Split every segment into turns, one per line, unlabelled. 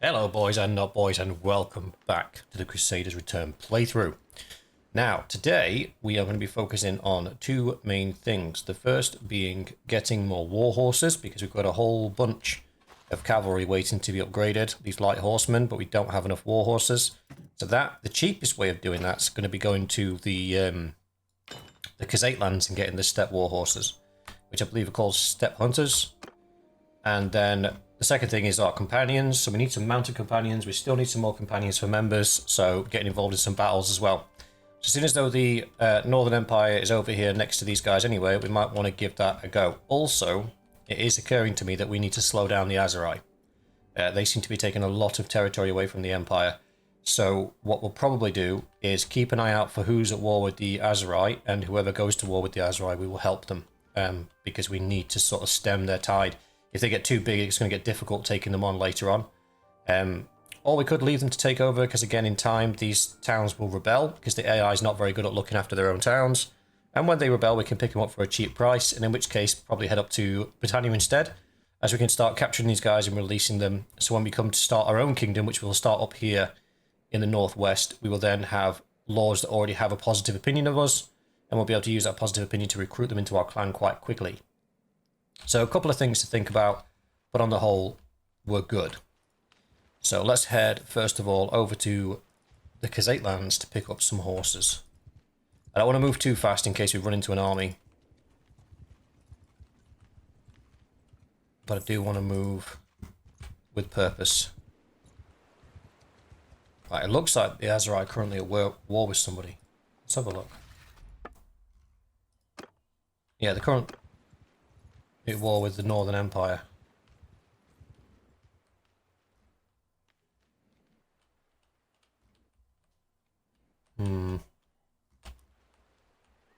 Hello boys and not boys, and welcome back to the Crusaders Return playthrough. Now, today we are going to be focusing on two main things. The first being getting more war horses, because we've got a whole bunch of cavalry waiting to be upgraded, these light horsemen, but we don't have enough war horses. So the cheapest way of doing that's going to be going to the Crusader lands and getting the steppe war horses, which I believe are called steppe hunters. And then the second thing is our companions. So we need some mounted companions. We still need some more companions for members. So getting involved in some battles as well. So as soon as though the Northern Empire is over here next to these guys anyway, we might want to give that a go. Also, it is occurring to me that we need to slow down the Aserai. They seem to be taking a lot of territory away from the Empire. So what we'll probably do is keep an eye out for who's at war with the Aserai, and whoever goes to war with the Aserai, we will help them. Because we need to sort of stem their tide. If they get too big, it's going to get difficult taking them on later on. Or we could leave them to take over, because again, in time, these towns will rebel, because the AI is not very good at looking after their own towns. And when they rebel, we can pick them up for a cheap price, and in which case, probably head up to Britannia instead, as we can start capturing these guys and releasing them. So when we come to start our own kingdom, which we'll start up here in the northwest, we will then have lords that already have a positive opinion of us, and we'll be able to use that positive opinion to recruit them into our clan quite quickly. So a couple of things to think about, but on the whole, we're good. So let's head, first of all, over to the Crusader lands to pick up some horses. I don't want to move too fast in case we run into an army. But I do want to move with purpose. Right, it looks like the Aserai are currently at war with somebody. Let's have a look. Yeah, the current at war with the Northern Empire.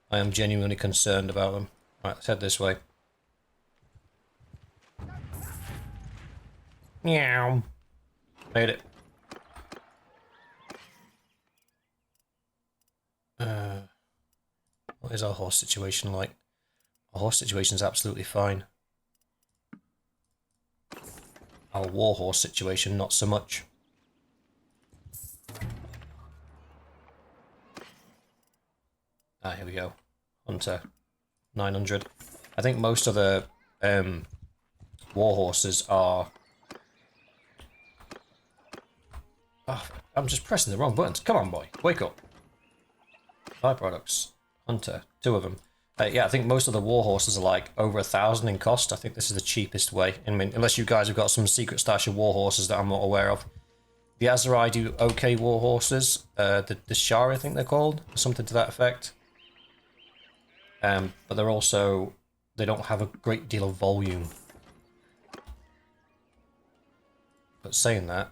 I am genuinely concerned about them. Right, let's head this way. Meow. Made it. What is our horse situation like? Our horse situation is absolutely fine. Our war horse situation, not so much. Ah, here we go. Hunter. 900. I think most of the war horses are... Oh, I'm just pressing the wrong buttons. Come on, boy. Wake up. Byproducts. Hunter. 2 of them. Yeah, I think most of the war horses are like over 1,000 in cost. I think this is the cheapest way. I mean, unless you guys have got some secret stash of war horses that I'm not aware of. The Aserai do okay war horses. The Shah, I think they're called. Something to that effect. But they're also... They don't have a great deal of volume. But saying that...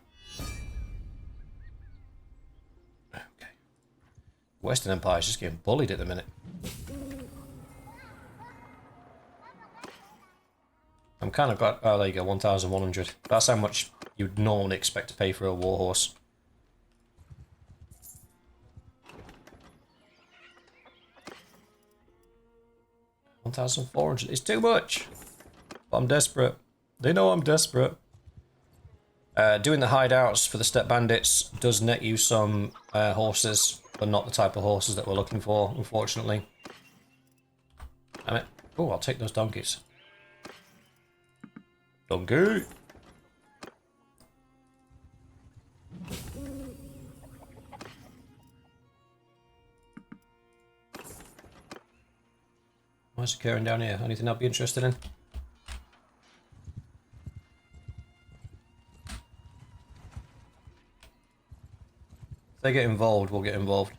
Okay. Western Empire is just getting bullied at the minute. I'm kind of got... Oh, there you go, 1,100. That's how much you'd normally expect to pay for a war horse. 1,400. It's too much. But I'm desperate. They know I'm desperate. Doing the hideouts for the steppe bandits does net you some horses, but not the type of horses that we're looking for, unfortunately. Damn it. Oh, I'll take those donkeys. Donkey! What's occurring down here? Anything I'll be interested in? If they get involved, we'll get involved.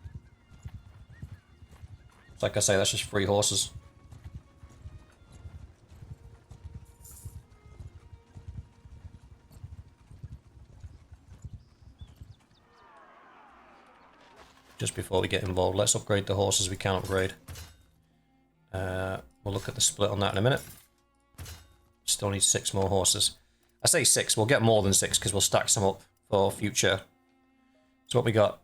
Like I say, that's just 3 horses. Just before we get involved, let's upgrade the horses we can upgrade. We'll look at the split on that in a minute. Still need 6 more horses. I say 6, we'll get more than 6 because we'll stack some up for future. So what we got,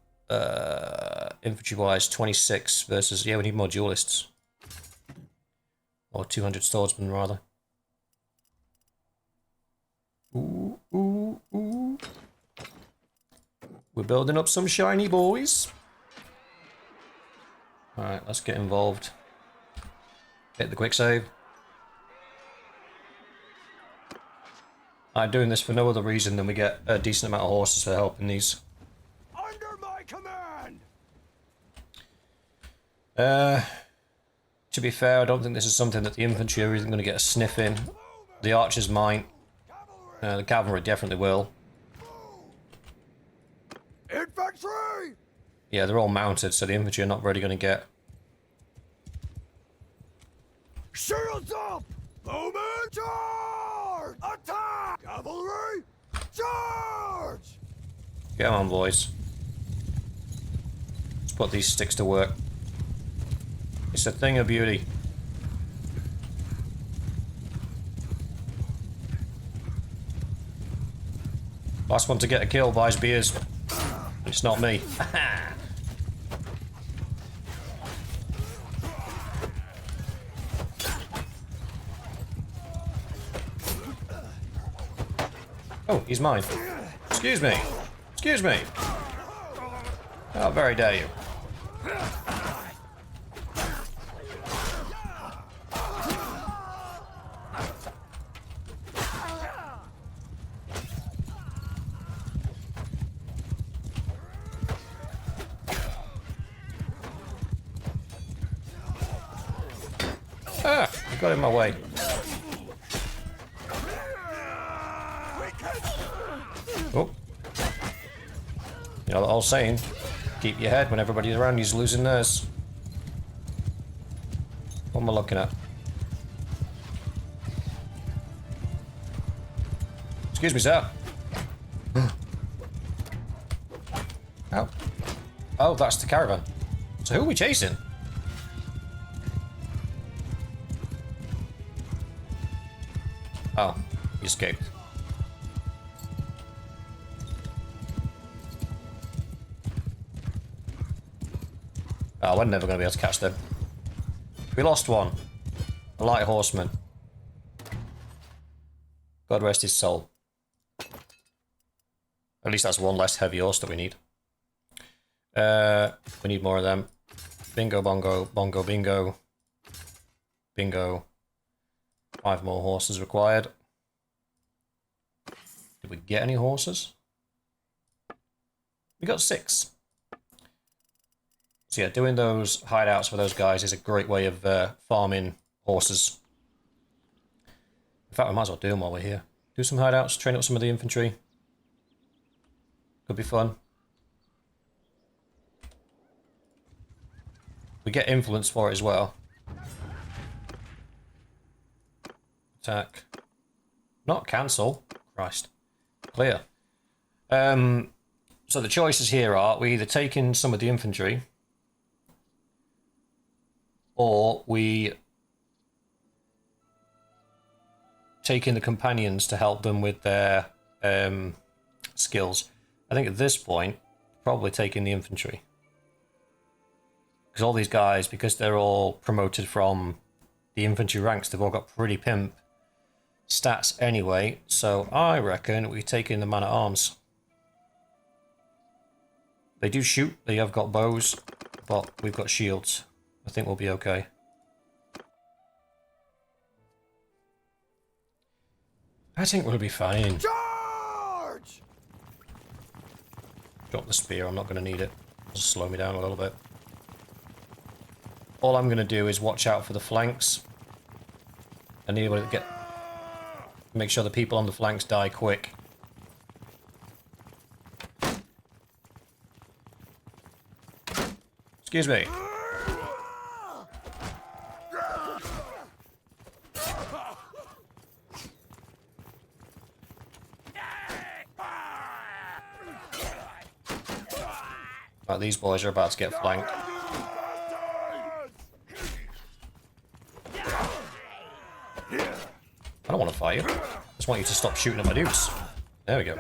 infantry-wise, 26 versus... Yeah, we need more duelists. Or 200 swordsmen, rather. Ooh, ooh, ooh. We're building up some shiny boys. Alright, let's get involved. Hit the quick save. I'm doing this for no other reason than we get a decent amount of horses for helping these.
Under my command!
To be fair, I don't think this is something that the infantry are even going to get a sniff in. The archers might. The cavalry definitely will.
Infantry!
Yeah, they're all mounted, so the infantry are not really going to get...
Shields up! Bowmen charge! Attack! Cavalry! Charge!
Come on, boys. Let's put these sticks to work. It's a thing of beauty. Last one to get a kill buys beers. It's not me. Oh, he's mine. Excuse me. Excuse me. How very dare you. Ah, you got in my way. Oh. You know the old saying, keep your head when everybody around you's losing theirs. What am I looking at? Excuse me, sir. Oh. Oh, that's the caravan. So who are we chasing? Oh, he escaped. Oh, we're never going to be able to catch them. We lost one. A light horseman. God rest his soul. At least that's one less heavy horse that we need. We need more of them. Bingo, bongo, bongo, bingo. Bingo. 5 more horses required. Did we get any horses? We got 6. So yeah, doing those hideouts for those guys is a great way of farming horses. In fact, we might as well do them while we're here. Do some hideouts, train up some of the infantry. Could be fun. We get influence for it as well. Attack. Not cancel. Christ. Clear. So the choices here are we either take in some of the infantry or we take in the companions to help them with their skills. I think at this point, probably take in the infantry. Because all these guys, because they're all promoted from the infantry ranks, they've all got pretty pimp stats anyway. So I reckon we take in the man-at-arms. They do shoot, they have got bows, but we've got shields. I think we'll be okay. I think we'll be fine.
Charge!
Drop the spear, I'm not going to need it. It'll slow me down a little bit. All I'm going to do is watch out for the flanks. I need to get... make sure the people on the flanks die quick. Excuse me. Right, these boys are about to get flanked. I don't want to fight you. I just want you to stop shooting at my dudes. There we go.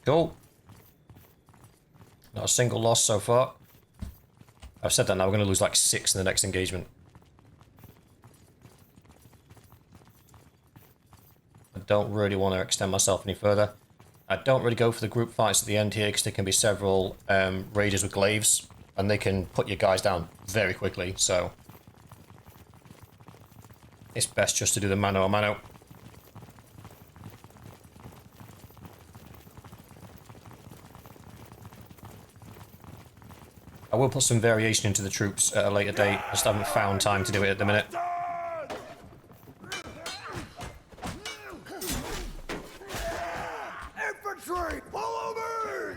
Cool. Not a single loss so far. I've said that now, we're going to lose like 6 in the next engagement. I don't really want to extend myself any further. I don't really go for the group fights at the end here because there can be several raiders with glaives and they can put your guys down very quickly, so it's best just to do the mano a mano. I will put some variation into the troops at a later date. I just haven't found time to do it at the minute.
Infantry, follow me!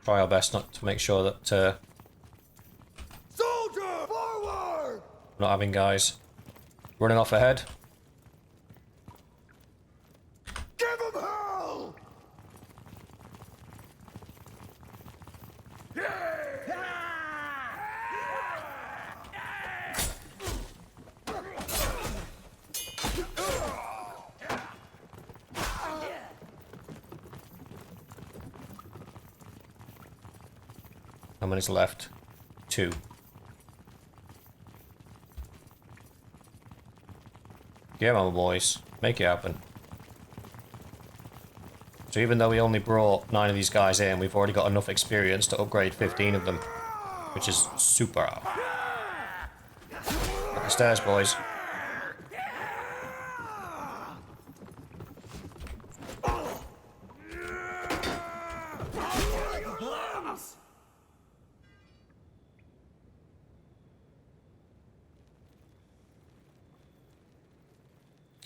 Try our best not to make sure that
Soldier, forward!
we're not having guys running off ahead.
Give him hell!
How many's left? 2. Get on, boys. Make it happen. So even though we only brought 9 of these guys in, we've already got enough experience to upgrade 15 of them, which is super. Up the stairs, boys.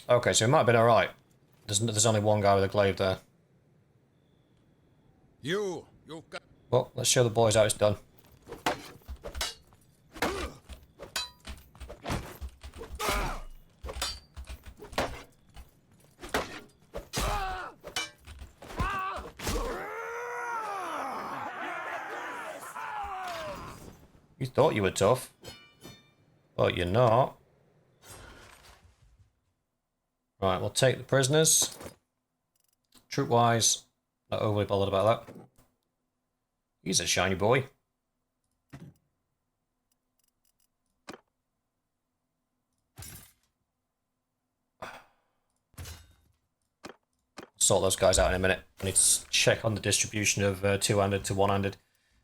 Okay, so it might have been alright. There's only one guy with a glaive there.
You've got...
Well, let's show the boys how it's done. You thought you were tough, but you're not. Right, we'll take the prisoners. Troop-wise, not overly bothered about that. He's a shiny boy. Sort those guys out in a minute. I need to check on the distribution of two-handed to one-handed.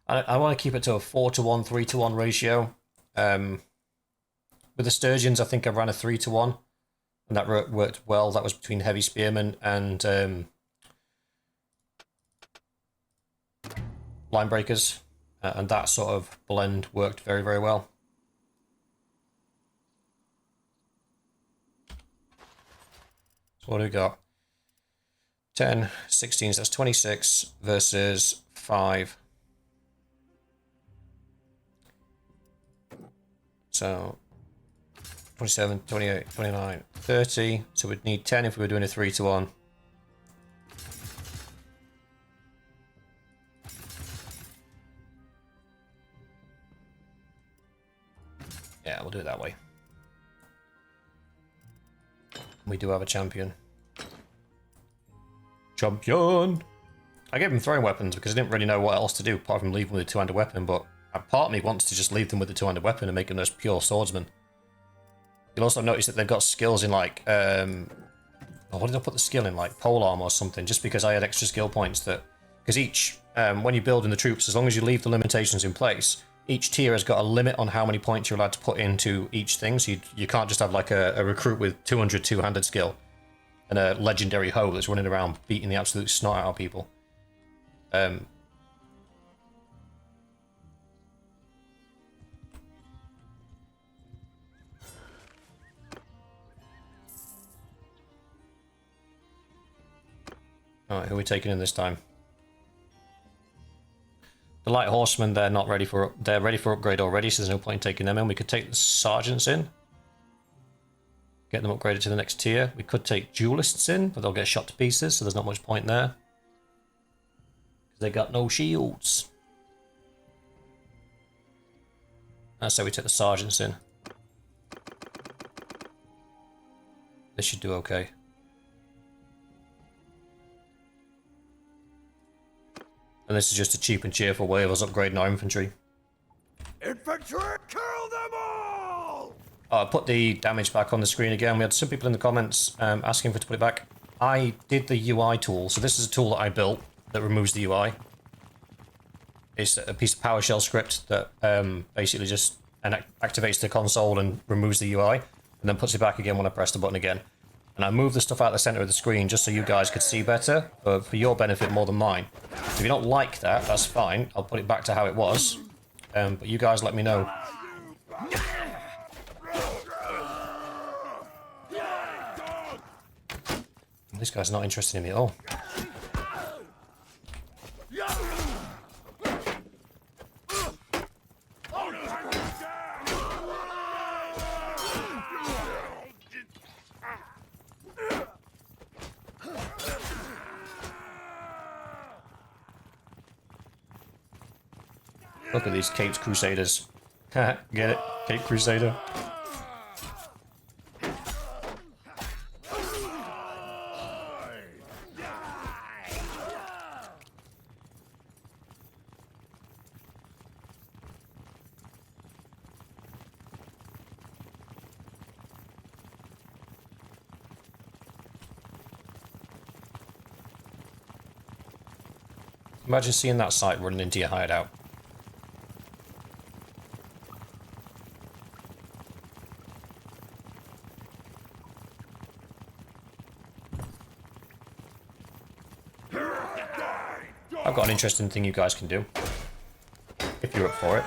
I want to keep it to a 4-to-1, 3-to-1 ratio. With the Sturgeons, I think I ran a 3-to-1. And that worked well. That was between heavy spearmen and line breakers. And that sort of blend worked very, very well. So what do we got? 10, 16, so that's 26 versus 5. So 27, 28, 29, 30. So we'd need 10 if we were doing a 3-to-1. Yeah, we'll do it that way. We do have a champion. Champion! I gave him throwing weapons because I didn't really know what else to do apart from leave them with a two-handed weapon, but a part of me wants to just leave them with the two-handed weapon and make them just pure swordsmen. You'll also notice that they've got skills in like, what did I put the skill in? Like polearm or something, just because I had extra skill points that, because each, when you build in the troops, as long as you leave the limitations in place, each tier has got a limit on how many points you're allowed to put into each thing, so you can't just have like a recruit with 200 two-handed skill and a legendary hoe that's running around beating the absolute snot out of people. Alright, who are we taking in this time? The light horsemen, they're ready for upgrade already, so there's no point in taking them in. We could take the sergeants in. Get them upgraded to the next tier. We could take duelists in, but they'll get shot to pieces, so there's not much point there. Because they got no shields. I say we take the sergeants in. This should do okay. And this is just a cheap and cheerful way of us upgrading our infantry.
Infantry, kill them all!
I put the damage back on the screen again. We had some people in the comments asking for to put it back. I did the UI tool. So this is a tool that I built that removes the UI. It's a piece of PowerShell script that basically just activates the console and removes the UI, and then puts it back again when I press the button again. And I moved the stuff out of the center of the screen just so you guys could see better, for your benefit more than mine. If you don't like that, that's fine. I'll put it back to how it was. But you guys let me know. This guy's not interested in me at all. Look at these Capes Crusaders. Get it? Cape Crusader. Imagine seeing that sight running into your hideout. I've got an interesting thing you guys can do, if you're up for it.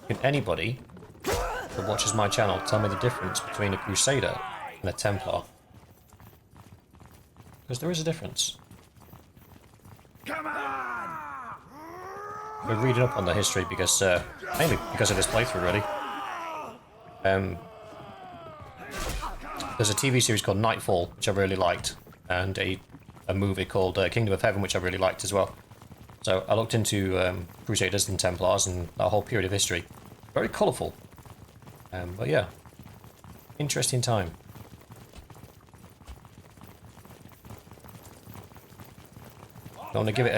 Can anybody that watches my channel tell me the difference between a Crusader and a Templar? Because there is a difference.
Come on!
We're reading up on the history because, mainly because of this playthrough, really. There's a TV series called Nightfall, which I really liked, and a movie called Kingdom of Heaven, which I really liked as well. So I looked into Crusaders and Templars and that whole period of history. Very colourful. But yeah, interesting time. I want to give it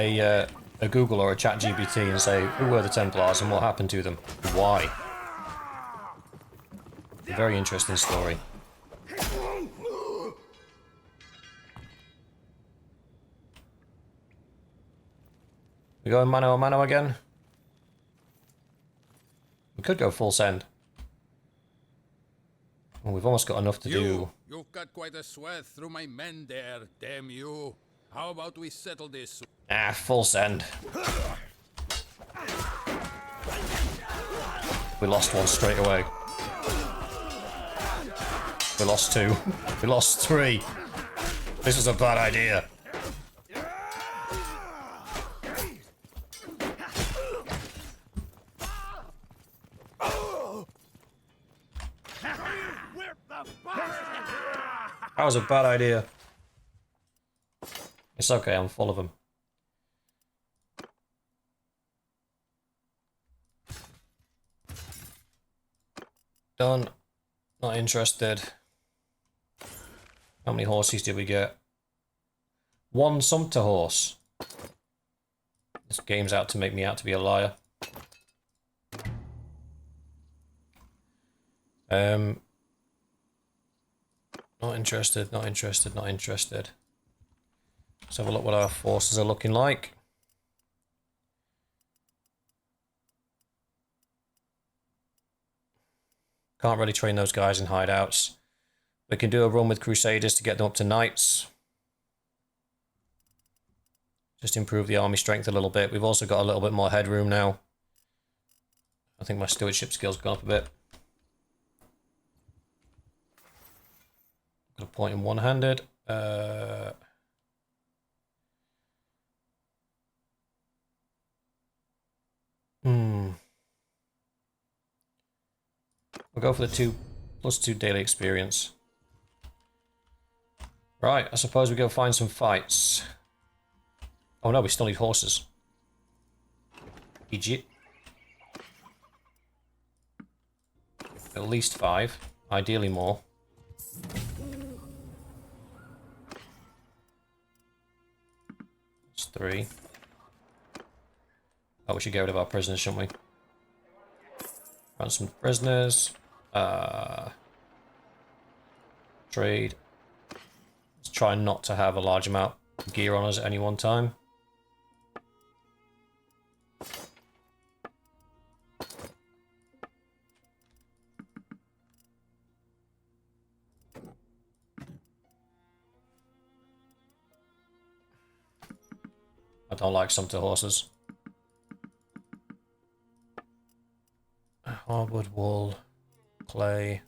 a Google or a ChatGPT and say, who were the Templars and what happened to them? Why? A very interesting story. We going mano a mano again? We could go full send. Well, we've almost got enough to do.
You've got quite a sweat through my men there, damn you. How about we settle this?
Ah, full send. We lost one straight away. We lost two. We lost three. This was a bad idea. That was a bad idea. It's okay, I'm full of them. Done. Not interested. How many horses did we get? One sumpter horse. This game's out to make me out to be a liar. Not interested, not interested, not interested. Let's have a look what our forces are looking like. Can't really train those guys in hideouts. We can do a run with Crusaders to get them up to Knights. Just improve the army strength a little bit. We've also got a little bit more headroom now. I think my stewardship skill's gone up a bit. Got a point in one-handed. We'll go for the +2 daily experience. Right, I suppose we go find some fights. Oh no, we still need horses. Egypt. At least 5, ideally more. It's 3. Oh, we should get rid of our prisoners, shouldn't we? Ransom prisoners. Trade. Let's try not to have a large amount of gear on us at any one time. I don't like sumpter horses. Hardwood, wool, clay,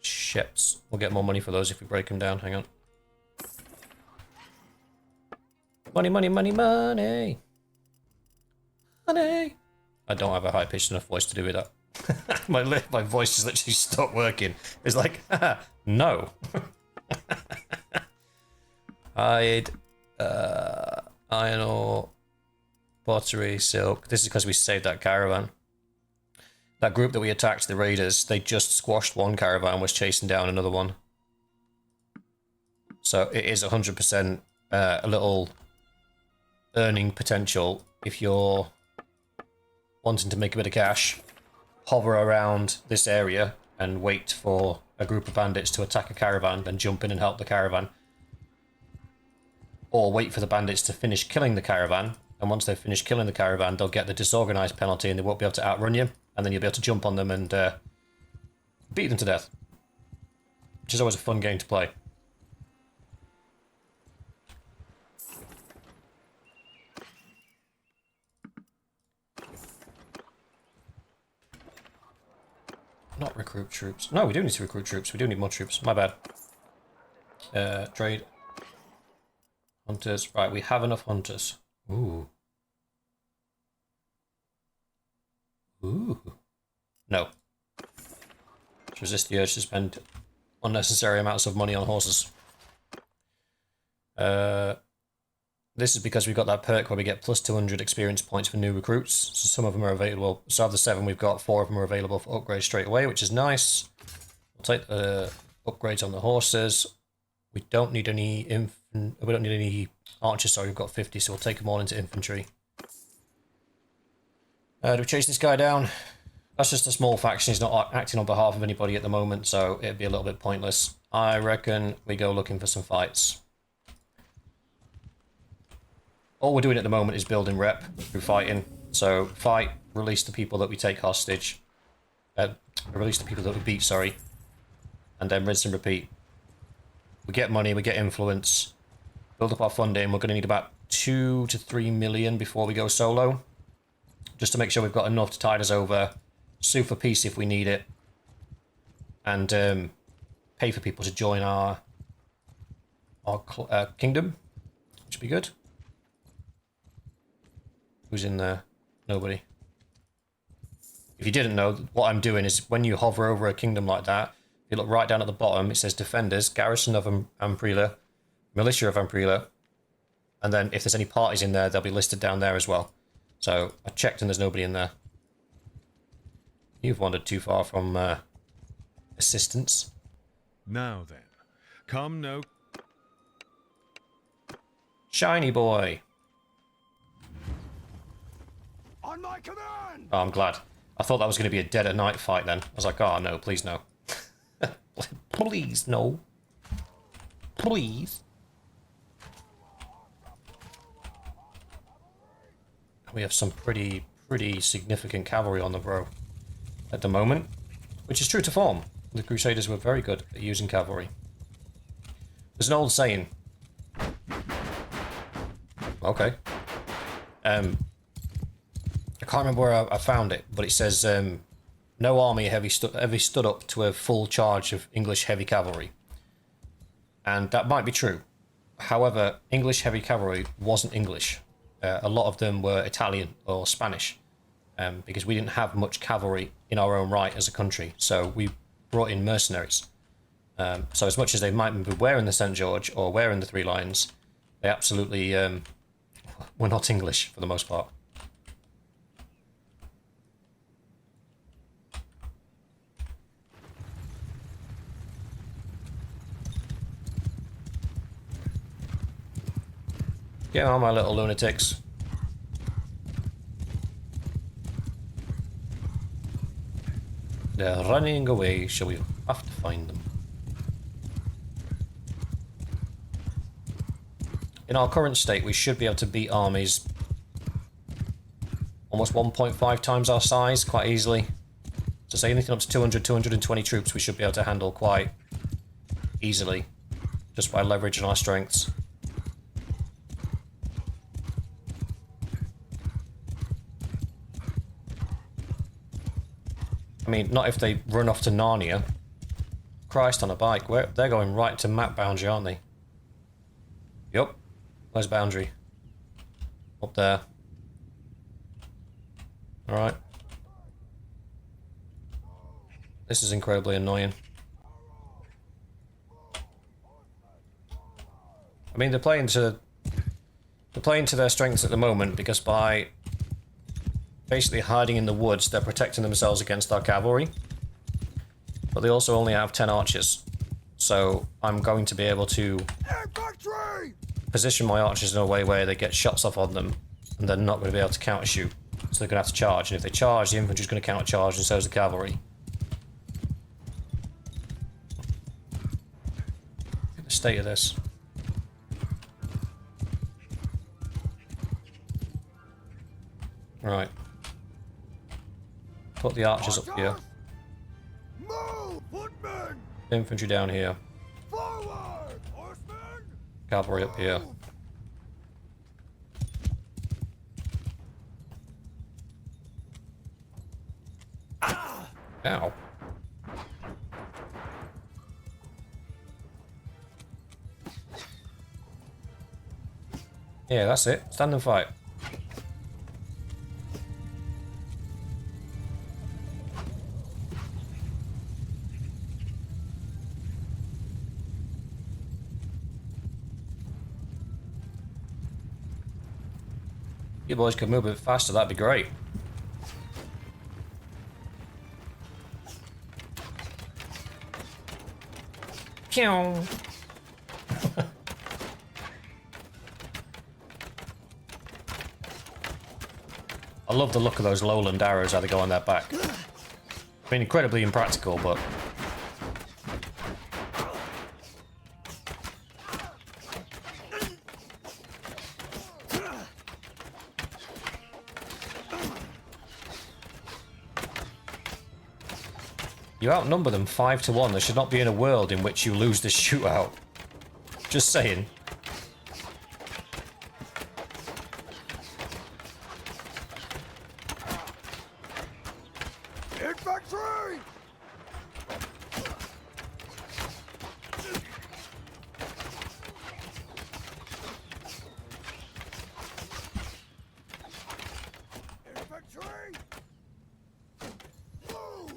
ships. We'll get more money for those if we break them down. Hang on. Money, money, money, money. Money. I don't have a high-pitched enough voice to do with that. my voice is literally stopped working. It's like, no. Hide, iron ore, pottery, silk. This is because we saved that caravan. That group that we attacked, the raiders, they just squashed one caravan, was chasing down another one. So it is 100% a little earning potential if you're wanting to make a bit of cash. Hover around this area and wait for a group of bandits to attack a caravan, then jump in and help the caravan. Or wait for the bandits to finish killing the caravan, and once they've finished killing the caravan, they'll get the disorganized penalty and they won't be able to outrun you, and then you'll be able to jump on them and beat them to death. Which is always a fun game to play. Not recruit troops. No, we do need to recruit troops. We do need more troops. My bad. Trade. Hunters. Right, we have enough hunters. Ooh. Ooh. No. Let's resist the urge to spend unnecessary amounts of money on horses. This is because we've got that perk where we get plus 200 experience points for new recruits. So some of them are available. So of the 7 we've got, 4 of them are available for upgrades straight away, which is nice. We'll take the upgrades on the horses. We don't need any archers. Sorry, we've got 50, so we'll take them all into infantry. Do we chase this guy down? That's just a small faction. He's not acting on behalf of anybody at the moment, so it'd be a little bit pointless. I reckon we go looking for some fights. All we're doing at the moment is building rep through fighting. So fight, release the people that we take hostage. Release the people that we beat, sorry. And then rinse and repeat. We get money, we get influence. Build up our funding. We're going to need about 2 to 3 million before we go solo. Just to make sure we've got enough to tide us over. Sue for peace if we need it. And pay for people to join our kingdom. Which would be good. Who's in there? Nobody. If you didn't know, what I'm doing is when you hover over a kingdom like that, if you look right down at the bottom, it says Defenders, Garrison of Amprila, Militia of Amprila, and then if there's any parties in there, they'll be listed down there as well. So I checked and there's nobody in there. You've wandered too far from assistance.
Now then, come no.
Shiny boy.
On my command!
Oh, I'm glad. I thought that was going to be a dead at night fight then. I was like, oh no, please no. Please no. Please. We have some pretty significant cavalry on the row at the moment, which is true to form. The Crusaders were very good at using cavalry. There's an old saying. Okay. I can't remember where I found it, but it says, no army ever stood up to a full charge of English heavy cavalry. And that might be true. However, English heavy cavalry wasn't English. A lot of them were Italian or Spanish, because we didn't have much cavalry in our own right as a country. So we brought in mercenaries. So as much as they might be wearing the St. George or wearing the 3 Lions, they absolutely were not English for the most part. Get on, my little lunatics. They're running away, so we have to find them. In our current state, we should be able to beat armies almost 1.5 times our size quite easily. So say anything up to 200, 220 troops we should be able to handle quite easily, just by leveraging our strengths. I mean, not if they run off to Narnia. Christ on a bike, they're going right to map boundary, aren't they? Yup. Where's boundary? Up there. Alright. This is incredibly annoying. I mean, they're playing to their strengths at the moment, because by basically hiding in the woods, they're protecting themselves against our cavalry. But they also only have 10 archers. So I'm going to be able to position my archers in a way where they get shots off on them, and they're not going to be able to counter shoot. So they're going to have to charge, and if they charge, the infantry's going to counter charge, and so is the cavalry. Look at the state of this. Right. Put the archers up here.
Move, footmen!
Infantry down here.
Forward, horsemen!
Cavalry up here. Ow. Yeah, that's it. Stand and fight. You boys could move a bit faster, that'd be great. Pew! I love the look of those lowland arrows, how they go on their back. I mean, incredibly impractical, but... You outnumber them 5 to 1. There should not be in a world in which you lose this shootout. Just saying.
Infantry! Infantry! Move!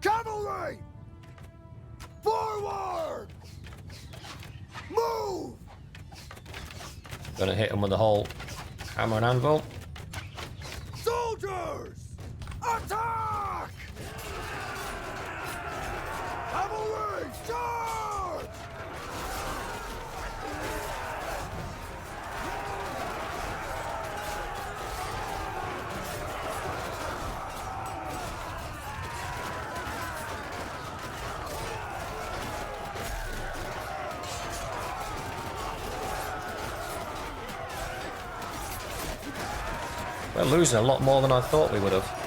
Cavalry! Forward! Move!
Gonna hit them with the whole hammer and anvil.
Soldiers! Attack! Cavalry! Charge!
We're losing a lot more than I thought we would have.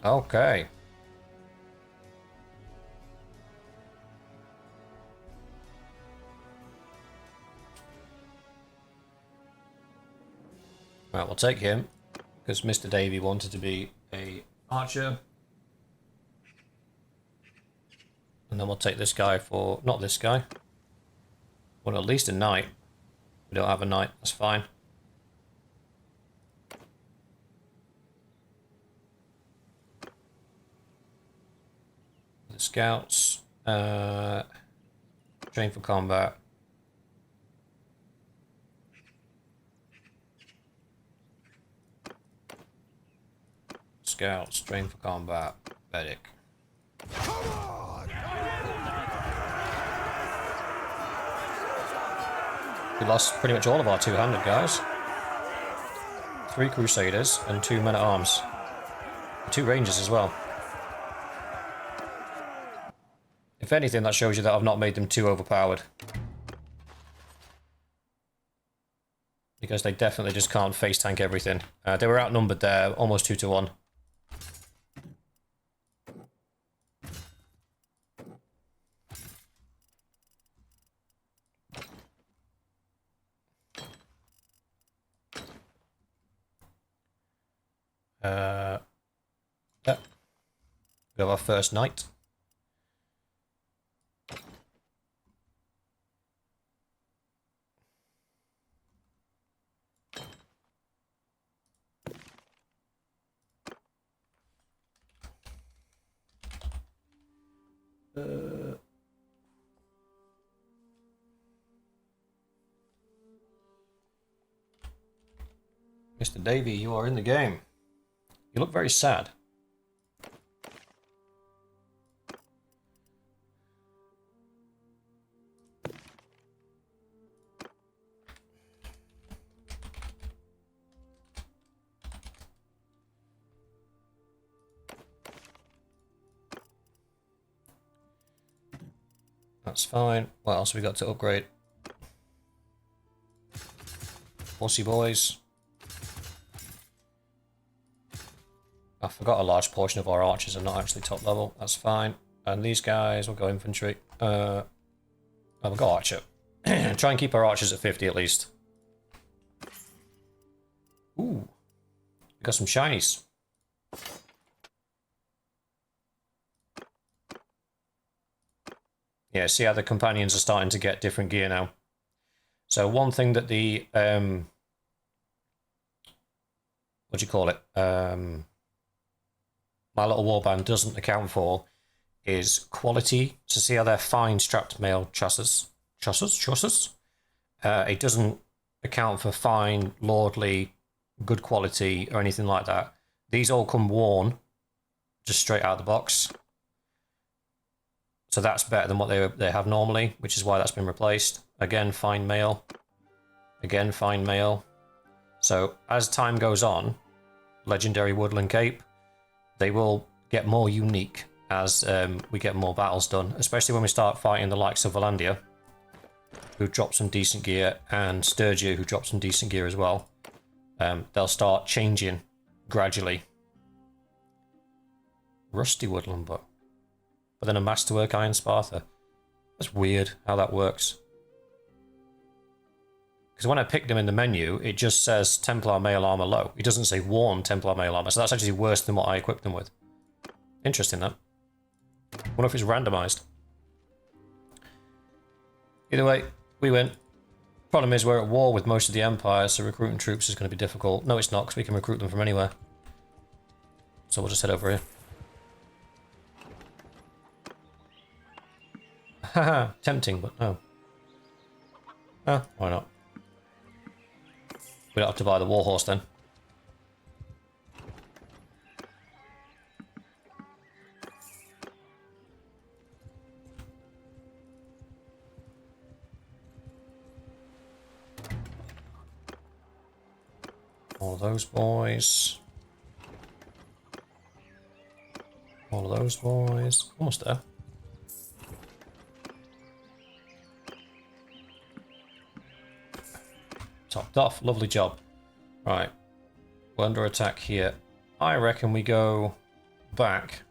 Okay. Right, we'll take him, because Mr. Davy wanted to be a archer. And then we'll take this guy for... not this guy. Well, at least a knight. We don't have a knight, that's fine. scouts. Train for combat. Scouts, train for combat. Medic.
Come on!
We lost pretty much all of our two-handed guys. 3 Crusaders and 2 men-at-arms. 2 Rangers as well. If anything, that shows you that I've not made them too overpowered. Because they definitely just can't face tank everything. They were outnumbered there, almost 2 to 1. Yeah. We have our first knight. Mr. Davy, you are in the game. You look very sad. That's fine. What else have we got to upgrade? Horsey boys. I forgot a large portion of our archers are not actually top level. That's fine. And these guys will go infantry. Oh, we'll go archer. Try and keep our archers at 50 at least. Ooh. We got some shinies. Yeah, see how the companions are starting to get different gear now. So one thing that the what do you call it? My little warband doesn't account for is quality. So see how they're fine strapped mail chassis. It doesn't account for fine, lordly, good quality or anything like that. These all come worn, just straight out of the box. So that's better than what they have normally, which is why that's been replaced. Again, fine mail. Again, fine mail. So as time goes on, Legendary Woodland Cape, they will get more unique as we get more battles done, especially when we start fighting the likes of Valandia, who drop some decent gear, and Sturgia, who drops some decent gear as well. They'll start changing gradually. Rusty Woodland bow. But then a Masterwork Iron Sparta. That's weird how that works. Because when I picked them in the menu, it just says Templar Mail Armor low. It doesn't say worn Templar Mail Armor, so that's actually worse than what I equipped them with. Interesting, that. Wonder if it's randomized. Either way, we win. Problem is, we're at war with most of the Empire, so recruiting troops is going to be difficult. No, it's not, because we can recruit them from anywhere. So we'll just head over here. Haha, tempting, but no. Ah, why not? We don't have to buy the warhorse then. All of those boys. All of those boys. Almost there. Topped off. Lovely job. Right. We're under attack here. I reckon we go back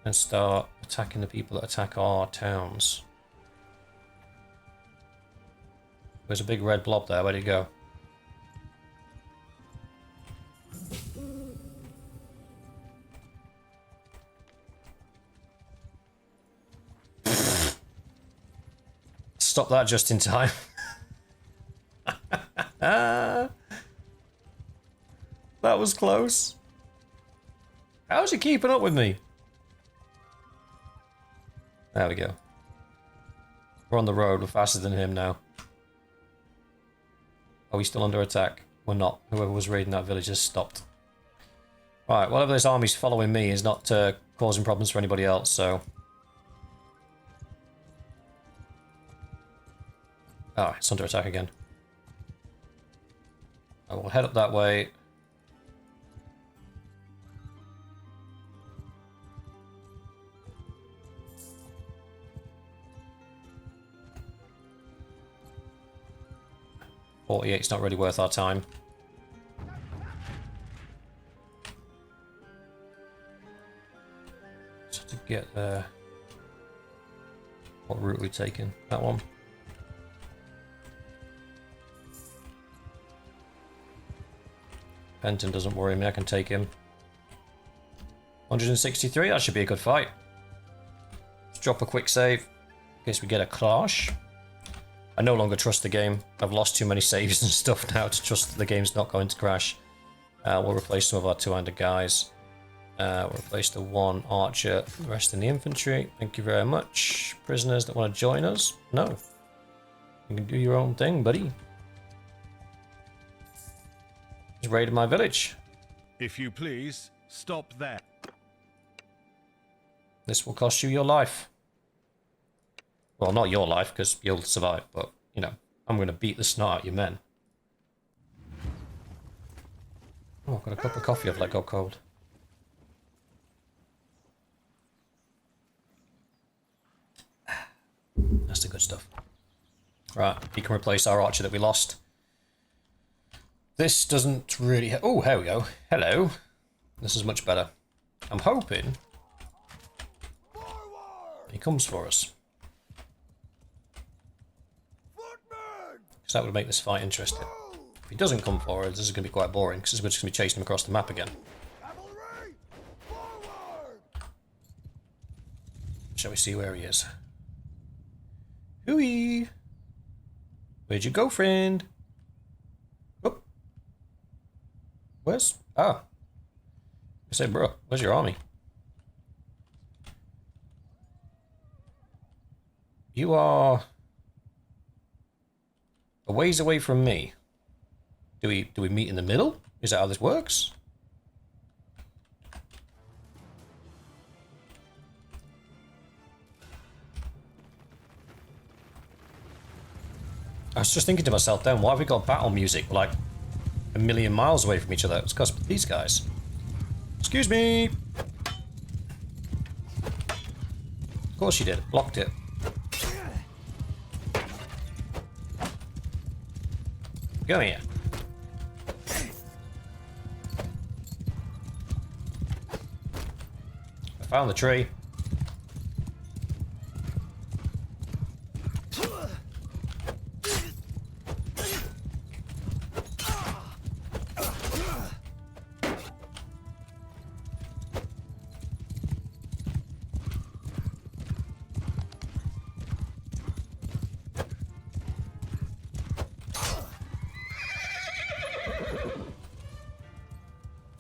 and start attacking the people that attack our towns. There's a big red blob there. Where'd he go? Stop that just in time. That was close. How's he keeping up with me? There we go. We're on the road. We're faster than him now. Are we still under attack? We're not. Whoever was raiding that village has stopped. Right, whatever this army's following me is not causing problems for anybody else, so... Oh, it's under attack again. I will head up that way. .48's not really worth our time. So to get there... What route are we taking? That one? Penton doesn't worry me, I can take him. 163, that should be a good fight. Let's drop a quick save in case we get a clash. I no longer trust the game. I've lost too many saves and stuff now to trust that the game's not going to crash. We'll replace some of our two-handed guys. We'll replace the one archer, the rest in the infantry. Thank you very much. Prisoners that want to join us? No. You can do your own thing, buddy. Just raided my village.
If you please, stop there.
This will cost you your life. Well, not your life, because you'll survive, but, you know, I'm going to beat the snot out of your men. Oh, I've got a cup of coffee I've let go cold. That's the good stuff. Right, he can replace our archer that we lost. This doesn't really... Oh, here we go. Hello. This is much better. I'm hoping he comes for us. Because that would make this fight interesting. If he doesn't come for us, this is going to be quite boring, because we're just going to be chasing him across the map again. Shall we see where he is? Hooey! Where'd you go, friend? Oh. Where's... Ah. I say, bro, where's your army? You are... a ways away from me. Do we meet in the middle? Is that how this works? I was just thinking to myself then, why have we got battle music like a million miles away from each other? It's because of these guys. Excuse me! Of course you did. Blocked it. Come here. I found the tree.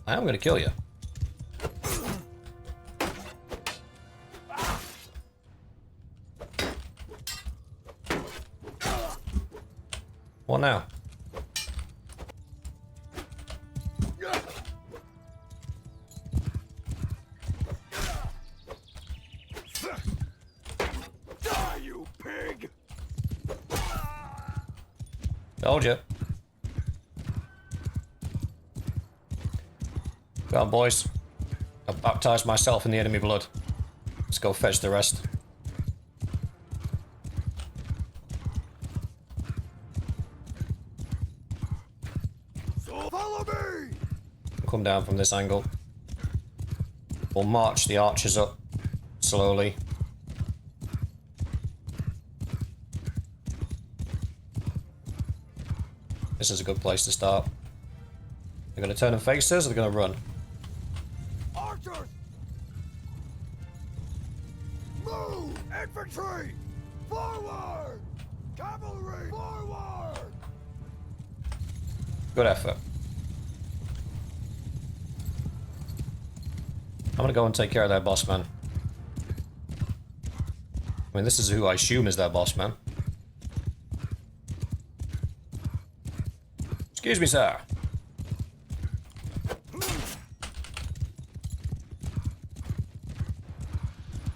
I'm gonna kill you. What now?
Die, you pig!
Told you. Well, boys, I've baptized myself in the enemy blood. Let's go fetch the rest.
So follow me!
Come down from this angle. We'll march the archers up slowly. This is a good place to start. They're going to turn and face us, or they're going to run?
Archers! Move! Infantry! Forward! Cavalry! Forward!
Good effort. I'm going to go and take care of their boss man. I mean, this is who I assume is their boss, man. Excuse me, sir.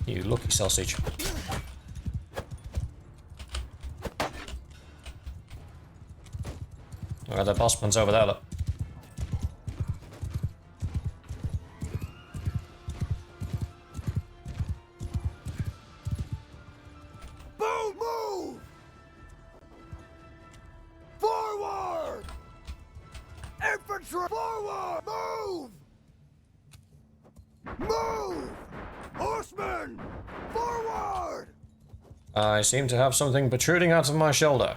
You lucky sausage. Alright, the boss man's over there, look.
Boom! Move! Forward! Infantry! Forward! Move! Move! Horsemen! Forward!
I seem to have something protruding out of my shoulder.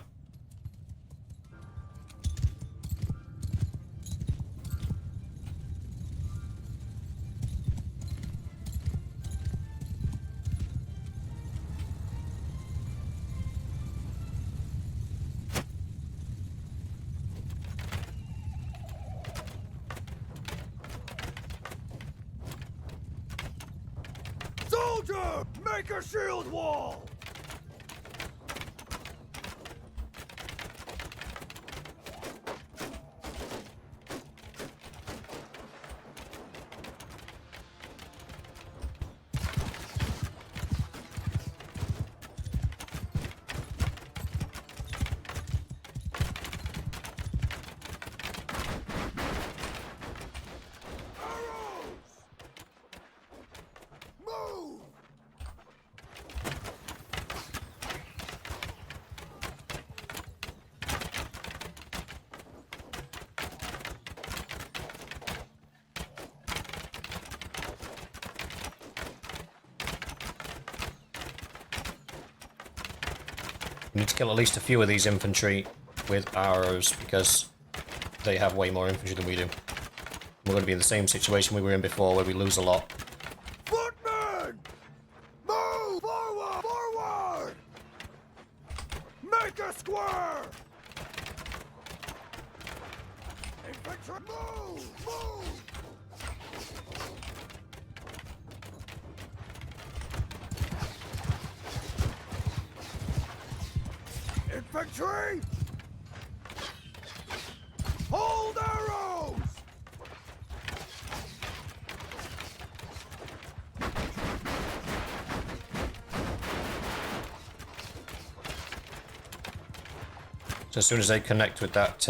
Soldier! Make a shield wall! Move!
We need to kill at least a few of these infantry with arrows because they have way more infantry than we do. We're going to be in the same situation we were in before where we lose a lot.
Footmen! Move! Forward! Forward! Make a square! Infantry! Move! Move! Infantry! Hold arrows!
So as soon as they connect with that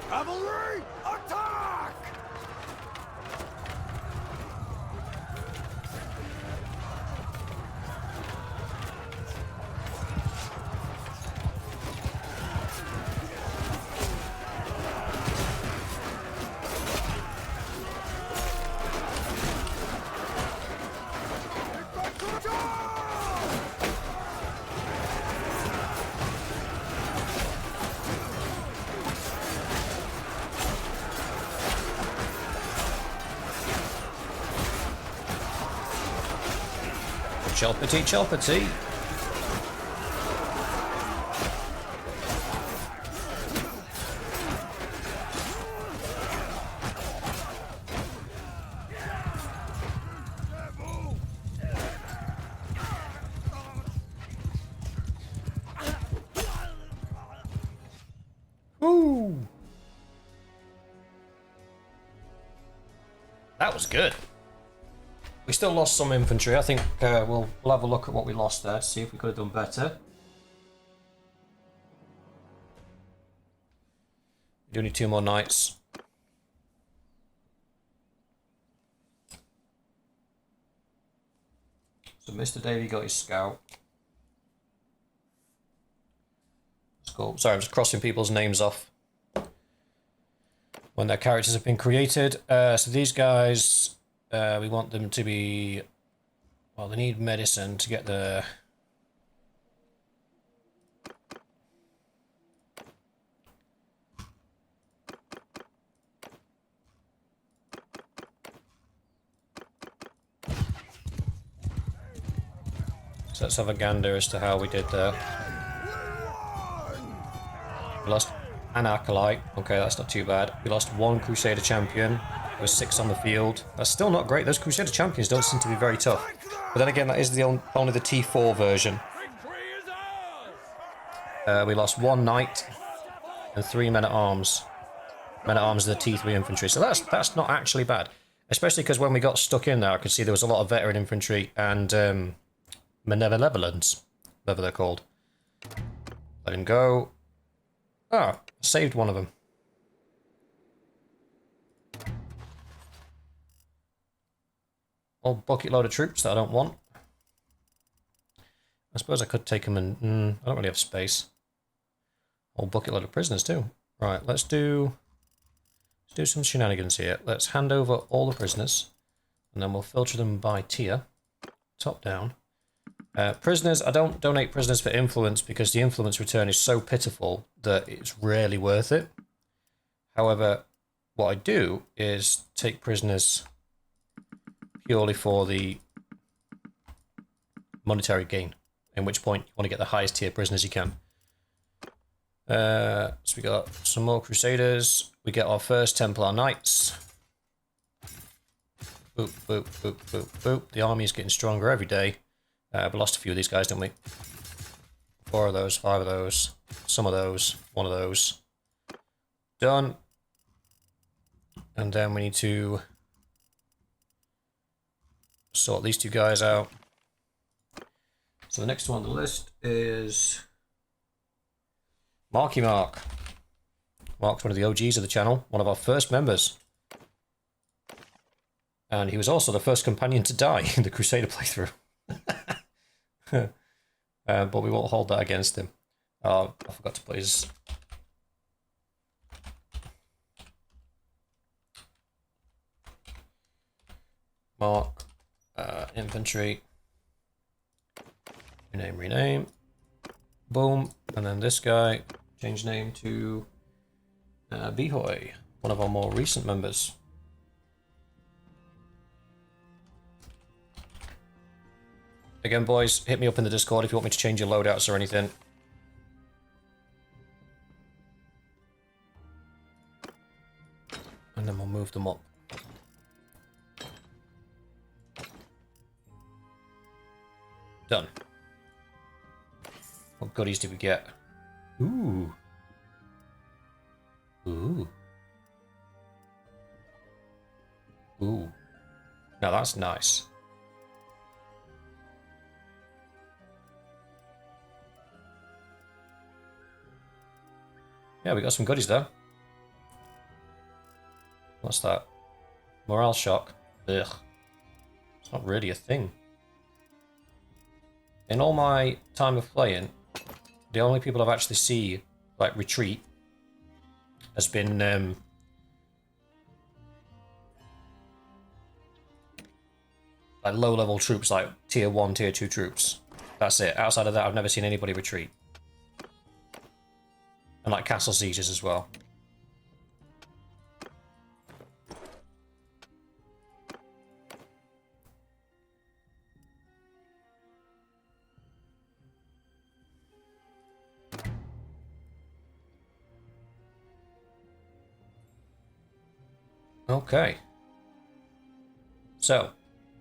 Cavalry, attack! Infantry, charge!
Chelpity Chelpity. Woo! That was good. We still lost some infantry. I think we'll have a look at what we lost there to see if we could have done better. We do need 2 more knights. So Mr. Davey got his scout. That's cool. Sorry, I'm just crossing people's names off when their characters have been created. So these guys, we want them to be... Well, they need medicine to get the... So let's have a gander as to how we did there. We lost an acolyte. Okay, that's not too bad. We lost 1 Crusader champion. There were 6 on the field. That's still not great. Those Crusader champions don't seem to be very tough. But then again, that is only the T4 version. We lost 1 knight and 3 men-at-arms. Men-at-arms are the T3 infantry. So that's not actually bad. Especially because when we got stuck in there, I could see there was a lot of veteran infantry and malevolence, whatever they're called. Let him go. Ah, saved one of them. Old bucket load of troops that I don't want. I suppose I could take them and... I don't really have space. Old bucket load of prisoners too. Right, let's do some shenanigans here. Let's hand over all the prisoners. And then we'll filter them by tier. Top down. Prisoners, I don't donate prisoners for influence because the influence return is so pitiful that it's rarely worth it. However, what I do is take prisoners purely for the monetary gain, in which point you want to get the highest tier prisoners you can. So we got some more Crusaders. We get our first Templar Knights. Boop, boop, boop, boop, boop. The army is getting stronger every day. We lost a few of these guys, didn't we? 4 of those, 5 of those, some of those, 1 of those. Done. And then we need to sort these 2 guys out. So the next one on the list is Marky Mark. Mark's one of the OGs of the channel, one of our first members. And he was also the first companion to die in the Crusader playthrough. But we won't hold that against him. I forgot to put his... Mark, infantry. Rename. Boom. And then this guy, change name to Bihoy, one of our more recent members. Again, boys, hit me up in the Discord if you want me to change your loadouts or anything. And then we'll move them up. Done. What goodies did we get? Ooh. Ooh. Ooh. Now that's nice. Yeah, we got some goodies there. What's that? Morale shock. Ugh. It's not really a thing. In all my time of playing, the only people I've actually seen, like, retreat has been, like, low-level troops, like Tier 1, Tier 2 troops. That's it. Outside of that, I've never seen anybody retreat. And, like, castle sieges as well. Okay. So,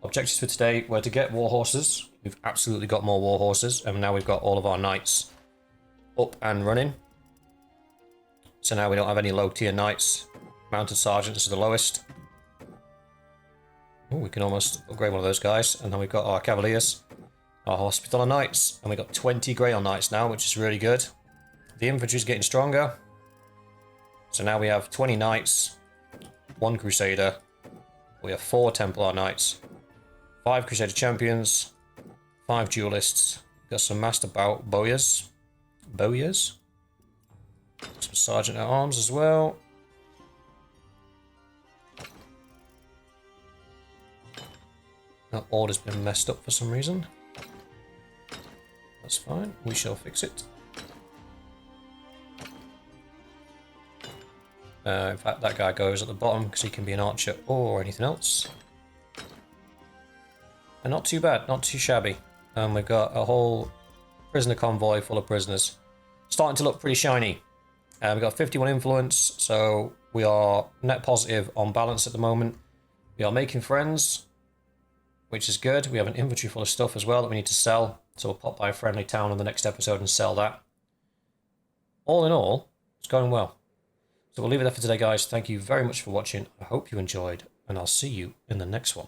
objectives for today were to get war horses. We've absolutely got more war horses, and now we've got all of our knights up and running. So now we don't have any low tier knights. Mounted sergeants is the lowest. Oh, we can almost upgrade one of those guys. And then we've got our cavaliers, our hospitaller knights, and we've got 20 Grail knights now, which is really good. The infantry's getting stronger. So now we have 20 knights, 1 Crusader, we have 4 Templar Knights, 5 Crusader Champions, 5 Duelists, got some Master Bowyers, some Sergeant at Arms as well. That order's been messed up for some reason. That's fine, we shall fix it. In fact, that guy goes at the bottom because he can be an archer or anything else. And not too bad, not too shabby. And we've got a whole prisoner convoy full of prisoners. Starting to look pretty shiny. We've got 51 influence, so We are net positive on balance at the moment. We are making friends, which is good. We have an inventory full of stuff as well that we need to sell. So we'll pop by a friendly town in the next episode and sell that. All in all, it's going well. So we'll leave it there for today, guys. Thank you very much for watching. I hope you enjoyed, and I'll see you in the next one.